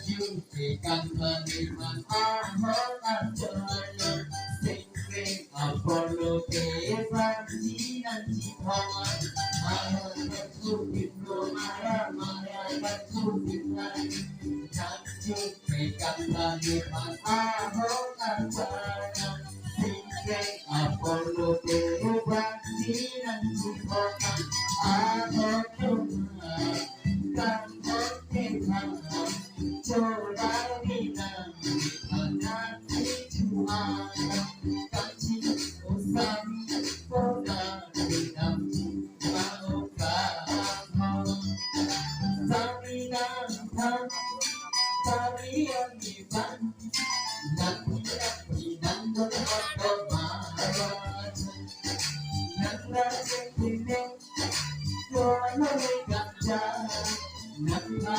Kan menerima amanat jalan singkring apolo tevan jinan jiwan ayat bersubit mara mara bersubit lagi janji kan menerima amanat jalan singkring apolo tevan jinan jiwan ayat Tuhan kan bertekan Jodoh bintang menanti Tuhan Kaci usami Boga bintang Mau kamu Sami nantang Sami yang iban Nanti nando Nando marah Nanda sentine Doa ganja Nanda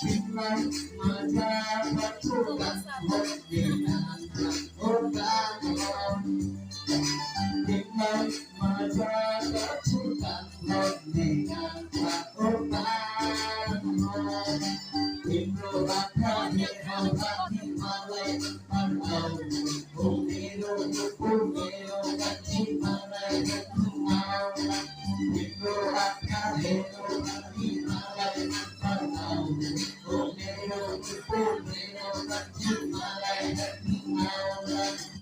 Bilai mata pasukan Hodingan Ogan Bilai mata pasukan Hodingan Ogan Himro bakal Himro malai Marau Umiro Umiro Ganti malai Himro bakal